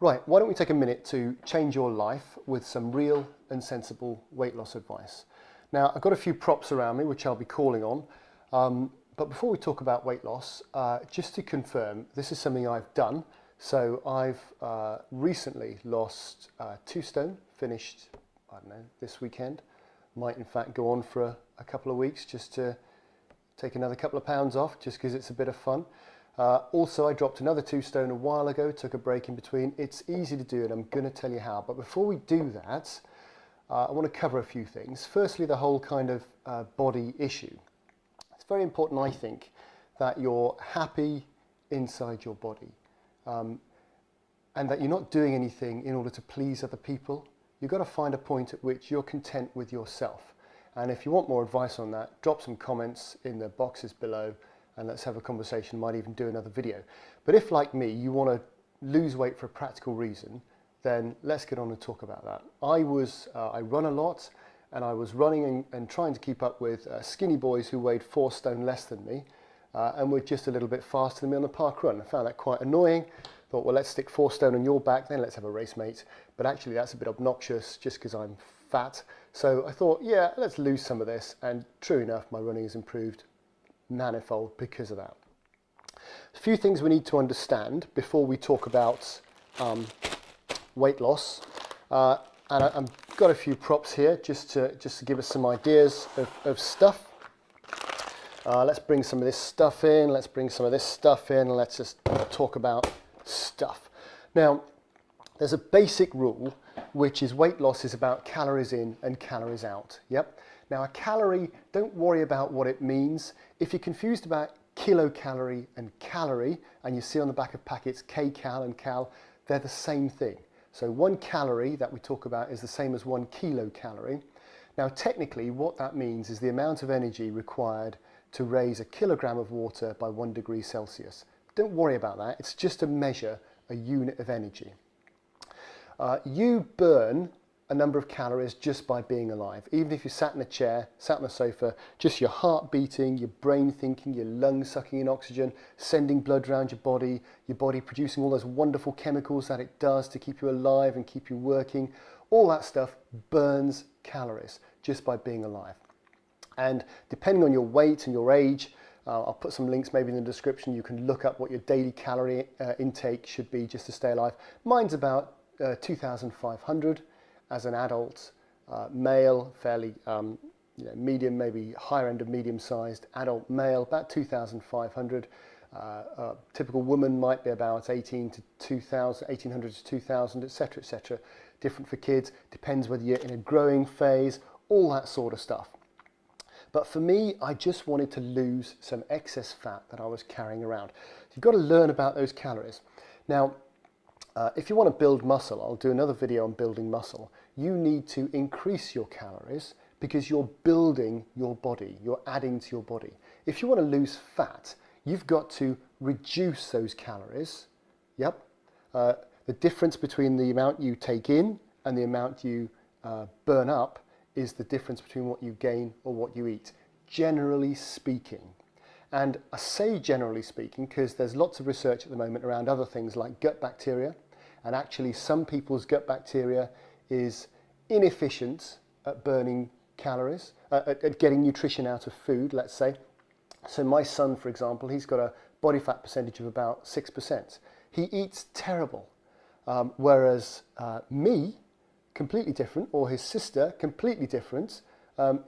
Right, why don't we take a minute to change your life with some real and sensible weight loss advice. Now, I've got a few props around me which I'll be calling on, but before we talk about weight loss, just to confirm, this is something I've done. So I've recently lost 2 stone, finished, I don't know, this weekend. Might in fact go on for a couple of weeks just to take another couple of pounds off, just because it's a bit of fun. Also, I dropped another 2 stone a while ago, took a break in between. It's easy to do and I'm going to tell you how. But before we do that, I want to cover a few things. Firstly, the whole kind of body issue. It's very important, I think, that you're happy inside your body and that you're not doing anything in order to please other people. You've got to find a point at which you're content with yourself. And if you want more advice on that, drop some comments in the boxes below and let's have a conversation. Might even do another video. But if, like me, you want to lose weight for a practical reason, then let's get on and talk about that. I run a lot, and I was running and trying to keep up with skinny boys who weighed 4 stone less than me and were just a little bit faster than me on the park run. I found that quite annoying. Thought, well, let's stick 4 stone on your back, then let's have a race, mate. But actually, that's a bit obnoxious just because I'm fat. So I thought, yeah, let's lose some of this. And true enough, my running has improved manifold because of that. A few things we need to understand before we talk about weight loss. And I've got a few props here just to give us some ideas of stuff. Let's bring some of this stuff in. Let's bring some of this stuff in. And let's just talk about stuff. Now, there's a basic rule, which is weight loss is about calories in and calories out. Yep. Now, a calorie, don't worry about what it means. If you're confused about kilocalorie and calorie, and you see on the back of packets kcal and cal, they're the same thing. So 1 calorie that we talk about is the same as 1 kilocalorie. Now, technically, what that means is the amount of energy required to raise a kilogram of water by 1 degree Celsius. Don't worry about that. It's just to measure a unit of energy. You burn a number of calories just by being alive. Even if you sat in a chair, sat on a sofa, just your heart beating, your brain thinking, your lungs sucking in oxygen, sending blood around your body producing all those wonderful chemicals that it does to keep you alive and keep you working. All that stuff burns calories just by being alive. And depending on your weight and your age, I'll put some links maybe in the description. You can look up what your daily calorie intake should be just to stay alive. Mine's about 2,500 as an adult male, fairly medium, maybe higher end of medium-sized adult male, about 2,500. Typical woman might be about 1800 to 2,000, etc., etc. Different for kids. Depends whether you're in a growing phase, all that sort of stuff. But for me, I just wanted to lose some excess fat that I was carrying around. So you've got to learn about those calories. Now, if you want to build muscle, I'll do another video on building muscle. You need to increase your calories because you're building your body, you're adding to your body. If you want to lose fat, you've got to reduce those calories. Yep. The difference between the amount you take in and the amount you burn up is the difference between what you gain or what you eat, generally speaking. And I say generally speaking because there's lots of research at the moment around other things like gut bacteria. And actually some people's gut bacteria is inefficient at burning calories, at getting nutrition out of food, let's say. So my son, for example, he's got a body fat percentage of about 6%. He eats terrible. Whereas me, completely different, or his sister, completely different.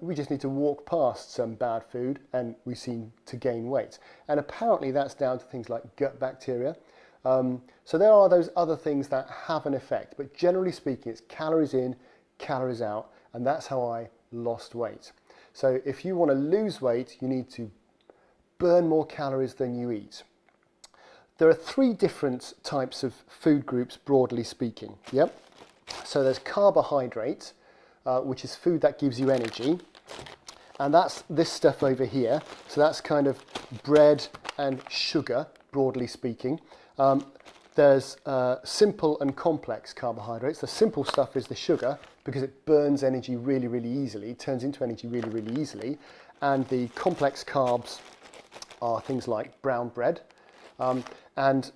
We just need to walk past some bad food and we seem to gain weight. And apparently that's down to things like gut bacteria. So there are those other things that have an effect, but generally speaking, it's calories in, calories out, and that's how I lost weight. So if you want to lose weight, you need to burn more calories than you eat. There are 3 different types of food groups, broadly speaking. Yep. So there's carbohydrate, which is food that gives you energy, and that's this stuff over here. So that's kind of bread and sugar, broadly speaking. There's simple and complex carbohydrates. The simple stuff is the sugar because it burns energy really, really easily, turns into energy really, really easily. And the complex carbs are things like brown bread. And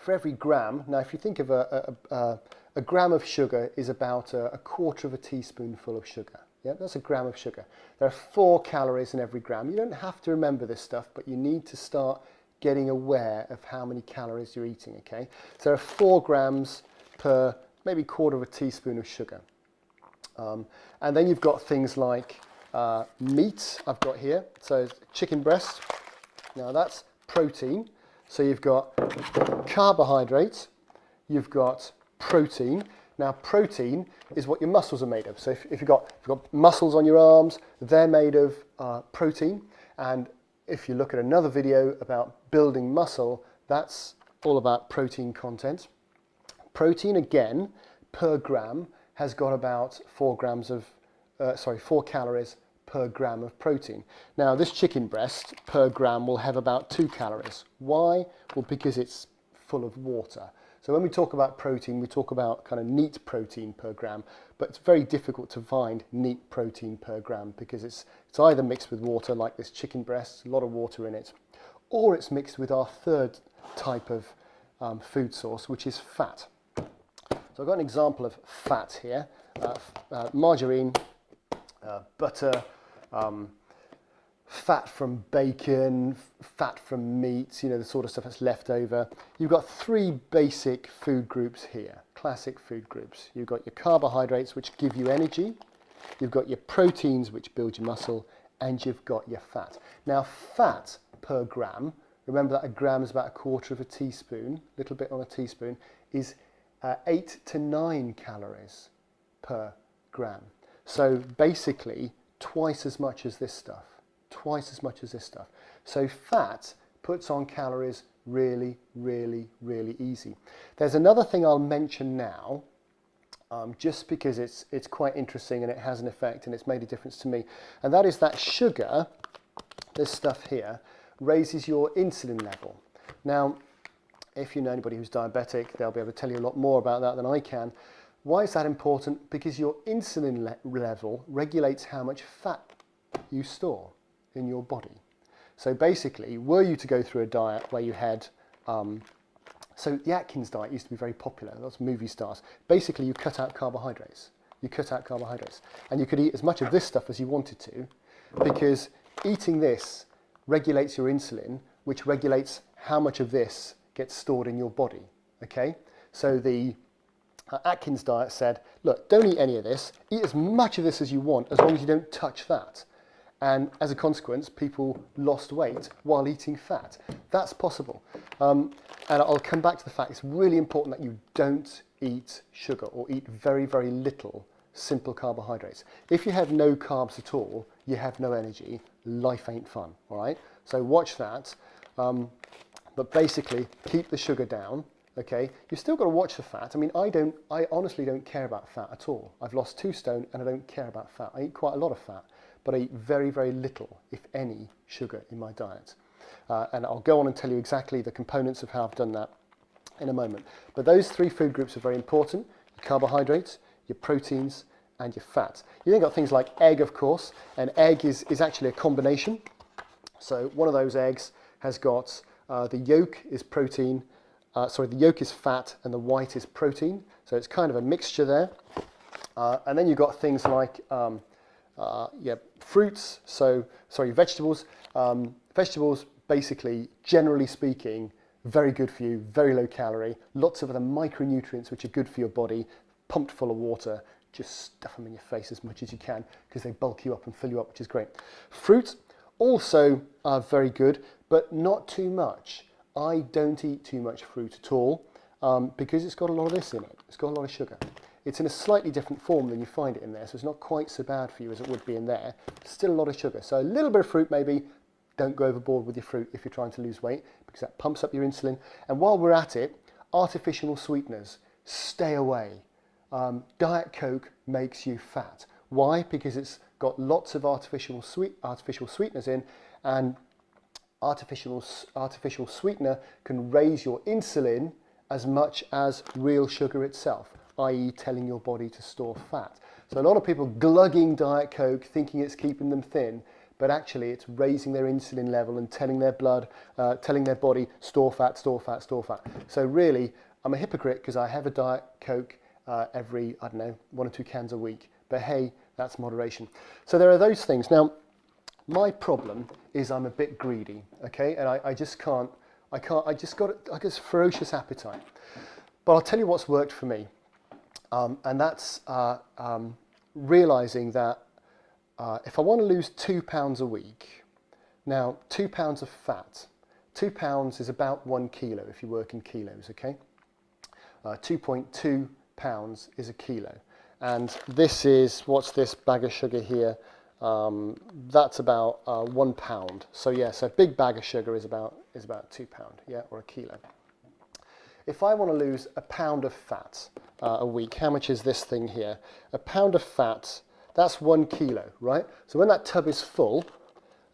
for every gram, now if you think of a gram of sugar is about a quarter of a teaspoonful of sugar. Yeah, that's a gram of sugar. There are 4 calories in every gram. You don't have to remember this stuff, but you need to start getting aware of how many calories you're eating, okay? So there are 4 grams per maybe quarter of a teaspoon of sugar. And then you've got things like meat, I've got here. So chicken breast, now that's protein. So you've got carbohydrates, you've got protein. Now protein is what your muscles are made of. So if you've got muscles on your arms, they're made of protein. And if you look at another video about building muscle, that's all about protein content. Protein, again, per gram has got about 4 calories per gram of protein. Now this chicken breast per gram will have about 2 calories. Why? Well, because it's full of water. So when we talk about protein, we talk about kind of neat protein per gram, but it's very difficult to find neat protein per gram because it's either mixed with water, like this chicken breast, a lot of water in it, or it's mixed with our third type of food source, which is fat. So I've got an example of fat here, margarine, butter, fat from bacon, fat from meat, you know, the sort of stuff that's left over. You've got 3 basic food groups here, classic food groups. You've got your carbohydrates, which give you energy. You've got your proteins, which build your muscle, and you've got your fat. Now, fat per gram, remember that a gram is about a quarter of a teaspoon, a little bit on a teaspoon, is 8 to 9 calories per gram. So basically, twice as much as this stuff. Twice as much as this stuff. So fat puts on calories really, really, really easy. There's another thing I'll mention now, just because it's quite interesting and it has an effect and it's made a difference to me. And that is that sugar, this stuff here, raises your insulin level. Now, if you know anybody who's diabetic, they'll be able to tell you a lot more about that than I can. Why is that important? Because your insulin level regulates how much fat you store in your body. So basically, were you to go through a diet where you had, so the Atkins diet used to be very popular, lots of movie stars. Basically, you cut out carbohydrates. You cut out carbohydrates. And you could eat as much of this stuff as you wanted to, because eating this regulates your insulin, which regulates how much of this gets stored in your body, okay? So the Atkins diet said, look, don't eat any of this, eat as much of this as you want, as long as you don't touch fat. And as a consequence, people lost weight while eating fat. That's possible. And I'll come back to the fact it's really important that you don't eat sugar or eat very, very little simple carbohydrates. If you have no carbs at all, you have no energy, life ain't fun, all right? So watch that. But basically, keep the sugar down, okay? You've still got to watch the fat. I mean, I honestly don't care about fat at all. I've lost 2 stone and I don't care about fat. I eat quite a lot of fat, but I eat very, very little, if any, sugar in my diet. And I'll go on and tell you exactly the components of how I've done that in a moment. But those 3 food groups are very important: your carbohydrates, your proteins, and your fats. You then got things like egg, of course, and egg is actually a combination. So one of those eggs has got the yolk is protein, the yolk is fat and the white is protein. So it's kind of a mixture there. And then you've got things like fruits, vegetables. Vegetables, basically, generally speaking, very good for you, very low calorie, lots of other micronutrients which are good for your body, pumped full of water. Just stuff them in your face as much as you can because they bulk you up and fill you up, which is great. Fruit also are very good, but not too much. I don't eat too much fruit at all because it's got a lot of this in it. It's got a lot of sugar. It's in a slightly different form than you find it in there, so it's not quite so bad for you as it would be in there. Still a lot of sugar. So a little bit of fruit maybe. Don't go overboard with your fruit if you're trying to lose weight because that pumps up your insulin. And while we're at it, artificial sweeteners, stay away. Diet Coke makes you fat. Why? Because it's got lots of artificial sweeteners in, and artificial sweetener can raise your insulin as much as real sugar itself, i.e. telling your body to store fat. So a lot of people glugging Diet Coke thinking it's keeping them thin, but actually it's raising their insulin level and telling their body, store fat, store fat, store fat. So really, I'm a hypocrite because I have a Diet Coke every, I don't know, 1 or 2 cans a week. But hey, that's moderation. So there are those things. Now, my problem is I'm a bit greedy, okay? And I just got this ferocious appetite. But I'll tell you what's worked for me. And that's realizing that if I want to lose 2 pounds a week, now 2 pounds of fat, 2 pounds is about 1 kilo if you work in kilos, okay? 2.2 pounds is a kilo. And this is, what's this bag of sugar here? That's about 1 pound. So yeah, so a big bag of sugar is about 2 pounds, yeah, or a kilo. If I want to lose a pound of fat a week, how much is this thing here? A pound of fat, that's 1 kilo, right? So when that tub is full,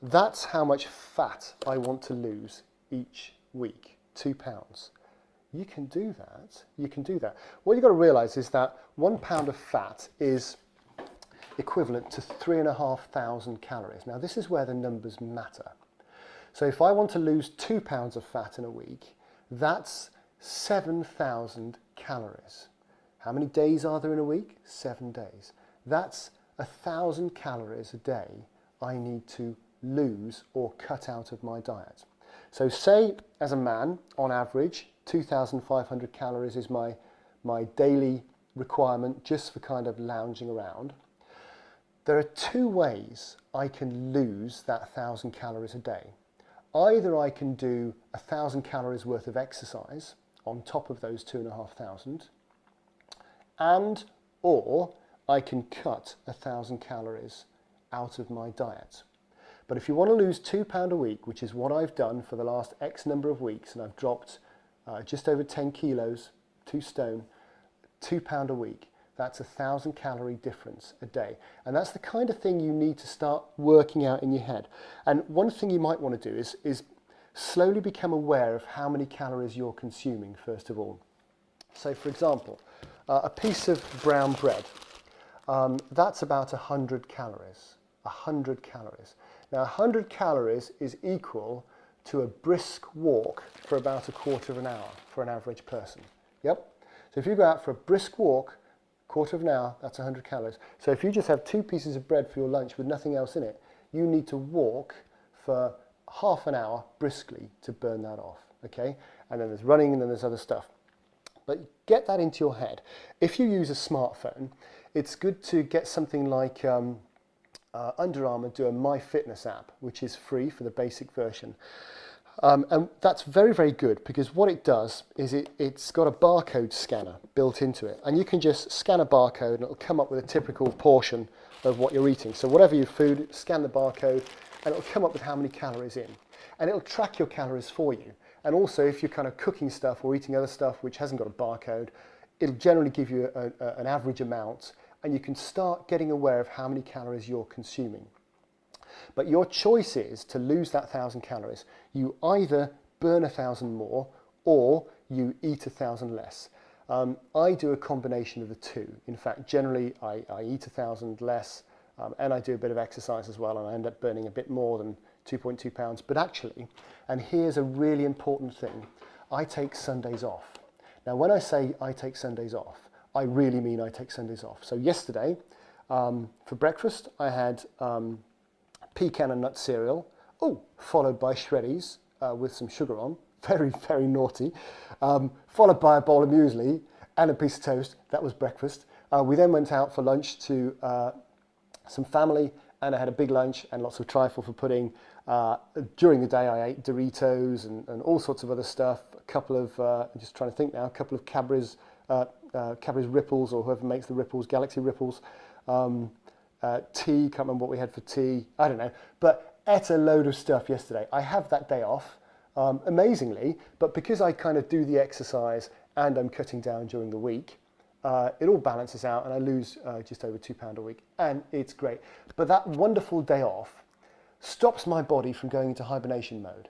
that's how much fat I want to lose each week, 2 pounds. You can do that, you can do that. What you've got to realise is that 1 pound of fat is equivalent to 3,500 calories. Now this is where the numbers matter. So if I want to lose 2 pounds of fat in a week, that's 7,000 calories. How many days are there in a week? 7 days. That's 1,000 calories a day I need to lose or cut out of my diet. So say, as a man, on average, 2,500 calories is my daily requirement just for kind of lounging around. There are 2 ways I can lose that 1,000 calories a day. Either I can do 1,000 calories worth of exercise on top of those 2,500, or I can cut 1,000 calories out of my diet. But if you want to lose 2 pounds a week, which is what I've done for the last X number of weeks, and I've dropped just over 10 kilos, 2 stone, 2 pounds a week, that's 1,000 calorie difference a day. And that's the kind of thing you need to start working out in your head. And one thing you might want to do is slowly become aware of how many calories you're consuming, first of all. So for example, a piece of brown bread, that's about 100 calories. 100 calories. Now 100 calories is equal to a brisk walk for about a quarter of an hour for an average person. Yep. So if you go out for a brisk walk, quarter of an hour, that's 100 calories. So if you just have 2 pieces of bread for your lunch with nothing else in it, you need to walk for half an hour briskly to burn that off, okay? And then there's running and then there's other stuff. But get that into your head. If you use a smartphone, it's good to get something like Under Armour do a MyFitness app, which is free for the basic version. And that's very, very good because what it does is it's got a barcode scanner built into it. And you can just scan a barcode and it'll come up with a typical portion of what you're eating. So whatever your food, scan the barcode and it'll come up with how many calories in. And it'll track your calories for you. And also if you're kind of cooking stuff or eating other stuff which hasn't got a barcode, it'll generally give you an average amount and you can start getting aware of how many calories you're consuming. But your choice is to lose that 1,000 calories. You either burn 1,000 more or you eat 1,000 less. I do a combination of the two. In fact, generally I eat 1,000 less and I do a bit of exercise as well and I end up burning a bit more than 2.2 pounds. But actually, and here's a really important thing, I take Sundays off. Now when I say I take Sundays off, I really mean I take Sundays off. So yesterday, for breakfast, I had pecan and nut cereal, followed by Shreddies with some sugar on, very, very naughty, followed by a bowl of muesli and a piece of toast. That was breakfast. We then went out for lunch to some family and I had a big lunch and lots of trifle for pudding. During the day I ate Doritos and all sorts of other stuff, a couple of, I'm just trying to think now, a couple of Cadbury's Ripples or whoever makes the Ripples, Galaxy Ripples, tea, can't remember what we had for tea, I don't know, but ate a load of stuff yesterday. I have that day off, amazingly, but because I kind of do the exercise and I'm cutting down during the week, it all balances out and I lose just over 2 pounds a week and it's great. But that wonderful day off stops my body from going into hibernation mode,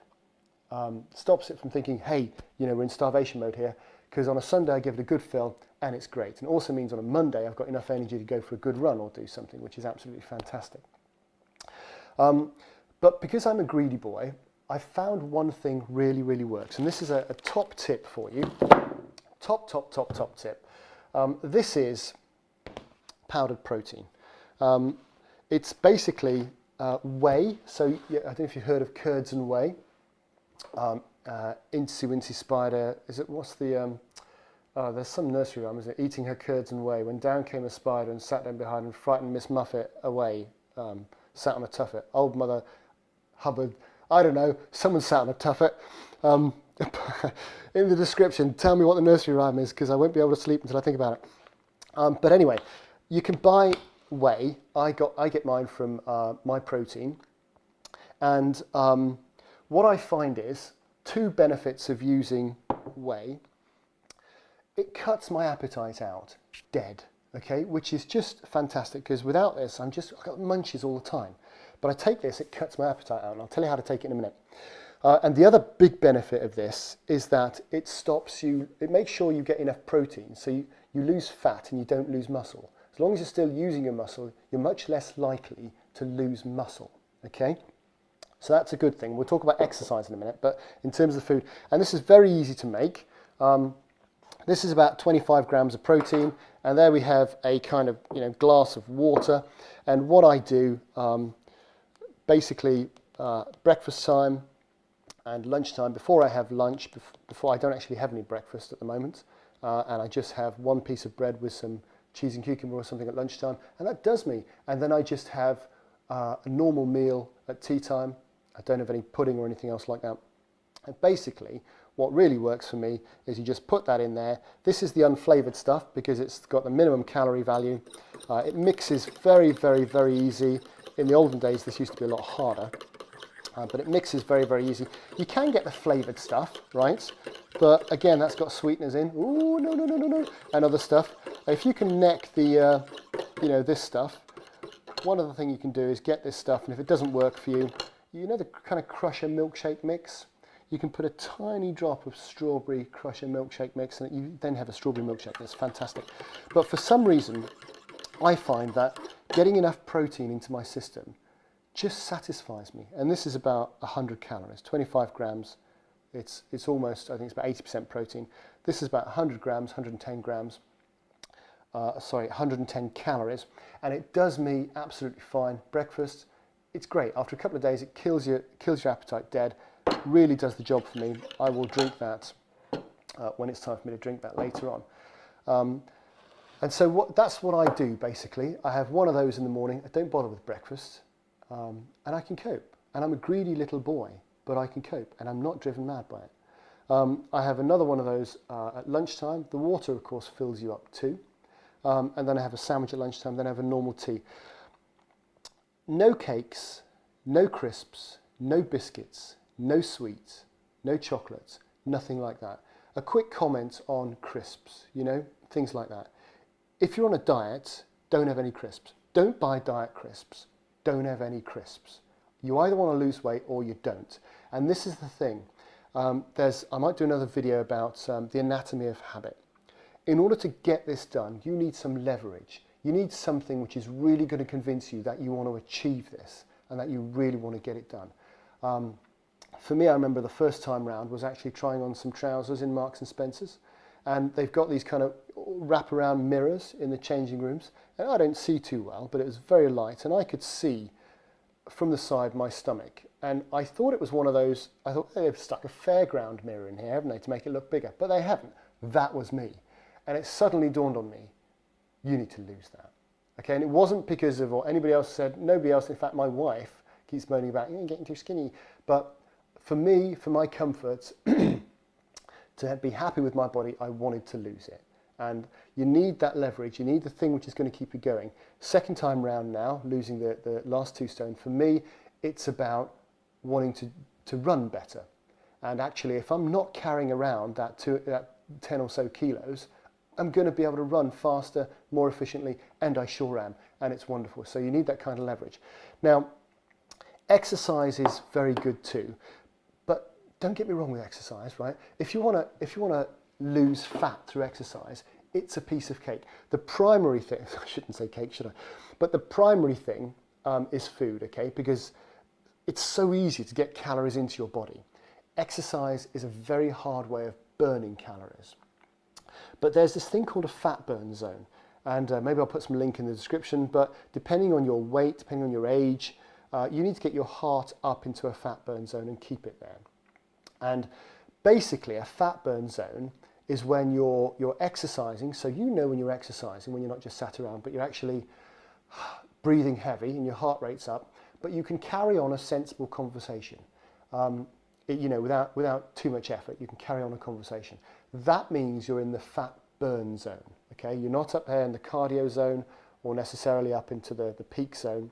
stops it from thinking, hey, we're in starvation mode here, because on a Sunday I give it a good fill and it's great. And also means on a Monday I've got enough energy to go for a good run or do something, which is absolutely fantastic. But because I'm a greedy boy, I found one thing really, really works. And this is a top tip for you. Top tip. This is powdered protein. It's basically whey. So yeah, I don't know if you've heard of curds and whey. Incy Wincy Spider, what's the, there's some nursery rhyme, isn't it? Eating her curds and whey. When down came a spider and sat down behind and frightened Miss Muffet away. Sat on a tuffet. Old Mother Hubbard, I don't know, someone sat on a tuffet. In the description, tell me what the nursery rhyme is, because I won't be able to sleep until I think about it. But anyway, you can buy whey. I get mine from My Protein. And what I find is, two benefits of using whey. It cuts my appetite out dead, okay, which is just fantastic, because without this, I've got munchies all the time. But I take this, it cuts my appetite out, and I'll tell you how to take it in a minute. And the other big benefit of this is that it makes sure you get enough protein, so you lose fat and you don't lose muscle. As long as you're still using your muscle, you're much less likely to lose muscle, okay? So that's a good thing. We'll talk about exercise in a minute, but in terms of food, and this is very easy to make. This is about 25 grams of protein, and there we have a kind of glass of water. And what I do, basically breakfast time and lunchtime, before I have lunch, before I don't actually have any breakfast at the moment, and I just have one piece of bread with some cheese and cucumber or something at lunchtime, and that does me. And then I just have a normal meal at tea time. I don't have any pudding or anything else like that. And basically, what really works for me is you just put that in there. This is the unflavoured stuff because it's got the minimum calorie value. It mixes very, very, very easy. In the olden days, this used to be a lot harder, but it mixes very, very easy. You can get the flavoured stuff, right? But again, that's got sweeteners in. Ooh, no, and other stuff. If you can neck the, this stuff, one other thing you can do is get this stuff, and if it doesn't work for you, the kind of Crusher milkshake mix? You can put a tiny drop of strawberry Crusher milkshake mix, and you then have a strawberry milkshake. That's fantastic. But for some reason, I find that getting enough protein into my system just satisfies me. And this is about 100 calories, 25 grams. It's almost, I think it's about 80% protein. This is about 100 grams, 110 grams. 110 calories. And it does me absolutely fine. Breakfast, it's great. After a couple of days, it kills your appetite dead. Really does the job for me. I will drink that when it's time for me to drink that later on. And so that's what I do, basically. I have one of those in the morning. I don't bother with breakfast, and I can cope. And I'm a greedy little boy, but I can cope, and I'm not driven mad by it. I have another one of those at lunchtime. The water, of course, fills you up too. And then I have a sandwich at lunchtime, then I have a normal tea. No cakes, no crisps, no biscuits, no sweets, no chocolates, nothing like that. A quick comment on crisps, things like that. If you're on a diet, don't have any crisps. Don't buy diet crisps. Don't have any crisps. You either want to lose weight or you don't. And this is the thing. I might do another video about the anatomy of habit. In order to get this done, you need some leverage. You need something which is really going to convince you that you want to achieve this and that you really want to get it done. For me, I remember the first time round was actually trying on some trousers in Marks and Spencer's, and they've got these kind of wraparound mirrors in the changing rooms, and I don't see too well, but it was very light, and I could see from the side my stomach, and I thought it was one of those, I thought they've stuck a fairground mirror in here, haven't they, to make it look bigger, but they haven't. That was me, and it suddenly dawned on me, you need to lose that. Okay, and it wasn't because of what anybody else said, nobody else, in fact my wife keeps moaning about, you're getting too skinny, but for me, for my comfort, to be happy with my body, I wanted to lose it. And you need that leverage, you need the thing which is going to keep you going. Second time round now, losing the last 2 stone, for me, it's about wanting to run better. And actually, if I'm not carrying around that 10 or so kilos, I'm going to be able to run faster, more efficiently, and I sure am. And it's wonderful. So you need that kind of leverage. Now, exercise is very good too. But don't get me wrong with exercise, right? If you want to lose fat through exercise, it's a piece of cake. The primary thing, I shouldn't say cake, should I? But the primary thing is food, okay? Because it's so easy to get calories into your body. Exercise is a very hard way of burning calories. But there's this thing called a fat burn zone, and maybe I'll put some link in the description, but depending on your weight, depending on your age, you need to get your heart up into a fat burn zone and keep it there. And basically a fat burn zone is when you're exercising, so you know when you're exercising, when you're not just sat around, but you're actually breathing heavy and your heart rate's up, but you can carry on a sensible conversation. Without too much effort, you can carry on a conversation. That means you're in the fat burn zone, okay? You're not up there in the cardio zone or necessarily up into the peak zone,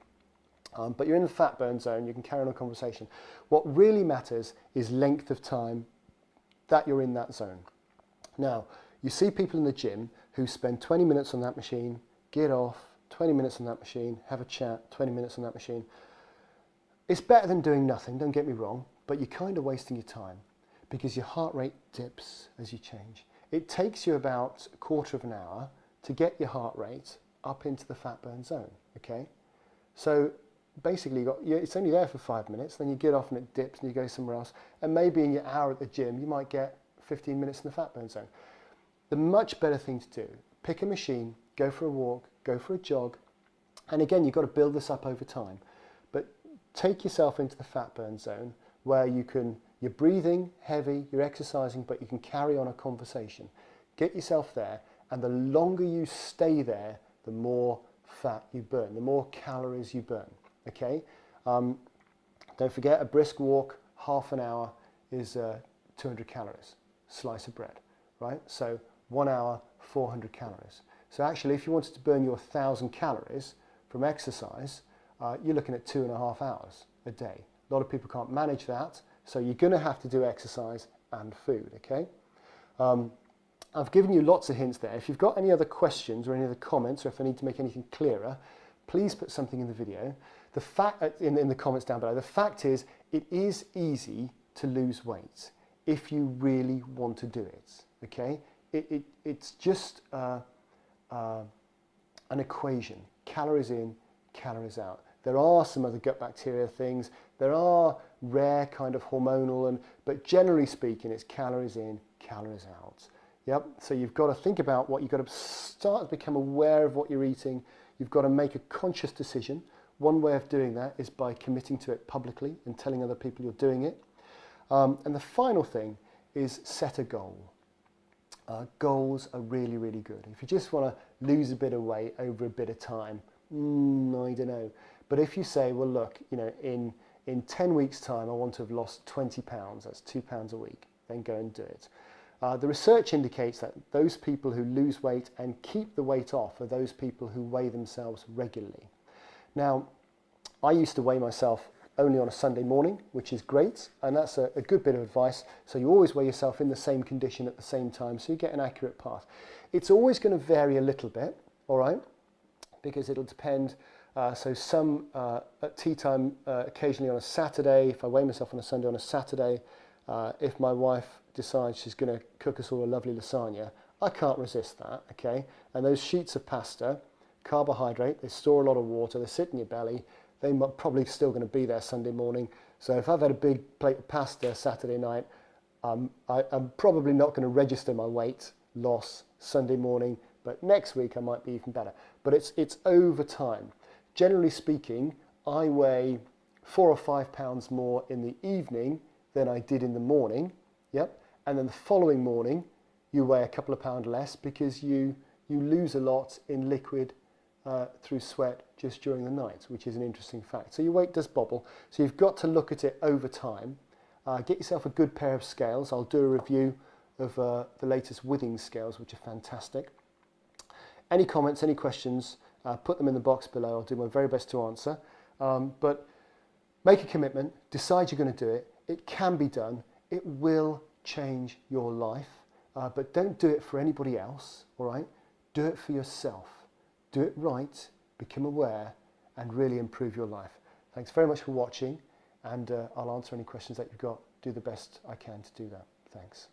but you're in the fat burn zone, you can carry on a conversation. What really matters is length of time that you're in that zone. Now, you see people in the gym who spend 20 minutes on that machine, get off, 20 minutes on that machine, have a chat, 20 minutes on that machine. It's better than doing nothing, don't get me wrong, but you're kind of wasting your time because your heart rate dips as you change. It takes you about a quarter of an hour to get your heart rate up into the fat burn zone, okay? So basically it's only there for 5 minutes, then you get off and it dips and you go somewhere else, and maybe in your hour at the gym you might get 15 minutes in the fat burn zone. The much better thing to do, pick a machine, go for a walk, go for a jog, and again you've got to build this up over time, but take yourself into the fat burn zone where you're breathing heavy, you're exercising, but you can carry on a conversation. Get yourself there, and the longer you stay there, the more fat you burn, the more calories you burn, okay? Don't forget, a brisk walk, half an hour is 200 calories, slice of bread, right? So 1 hour, 400 calories. So actually, if you wanted to burn your 1,000 calories from exercise, you're looking at 2.5 hours a day. A lot of people can't manage that, so you're going to have to do exercise and food, okay? I've given you lots of hints there. If you've got any other questions or any other comments, or if I need to make anything clearer, please put something in the video. The fact in the comments down below, the fact is it is easy to lose weight if you really want to do it, okay? It's just an equation, calories in, calories out. There are some other gut bacteria things, there are rare kind of hormonal, but generally speaking it's calories in, calories out. Yep, so you've got to think about what you've got to start to become aware of what you're eating. You've got to make a conscious decision. One way of doing that is by committing to it publicly and telling other people you're doing it. And the final thing is set a goal. Goals are really, really good. If you just want to lose a bit of weight over a bit of time, I don't know. But if you say, well, look, in 10 weeks' time, I want to have lost 20 pounds, that's 2 pounds a week, then go and do it. The research indicates that those people who lose weight and keep the weight off are those people who weigh themselves regularly. Now, I used to weigh myself only on a Sunday morning, which is great, and that's a good bit of advice. So you always weigh yourself in the same condition at the same time, so you get an accurate path. It's always going to vary a little bit, all right, because it'll depend. So some at tea time, occasionally on a Saturday, if I weigh myself on a Sunday on a Saturday, if my wife decides she's going to cook us all a lovely lasagna, I can't resist that, okay? And those sheets of pasta, carbohydrate, they store a lot of water, they sit in your belly, they're probably still going to be there Sunday morning. So if I've had a big plate of pasta Saturday night, I'm probably not going to register my weight loss Sunday morning, but next week I might be even better. But it's over time. Generally speaking, I weigh 4 or 5 pounds more in the evening than I did in the morning, yep. And then the following morning, you weigh a couple of pounds less because you lose a lot in liquid through sweat just during the night, which is an interesting fact. So your weight does bobble. So you've got to look at it over time. Get yourself a good pair of scales. I'll do a review of the latest Withings scales, which are fantastic. Any comments, any questions, put them in the box below. I'll do my very best to answer. But make a commitment, decide you're going to do it. It can be done. It will change your life. But don't do it for anybody else, all right? Do it for yourself. Do it right, become aware, and really improve your life. Thanks very much for watching, and I'll answer any questions that you've got. Do the best I can to do that. Thanks.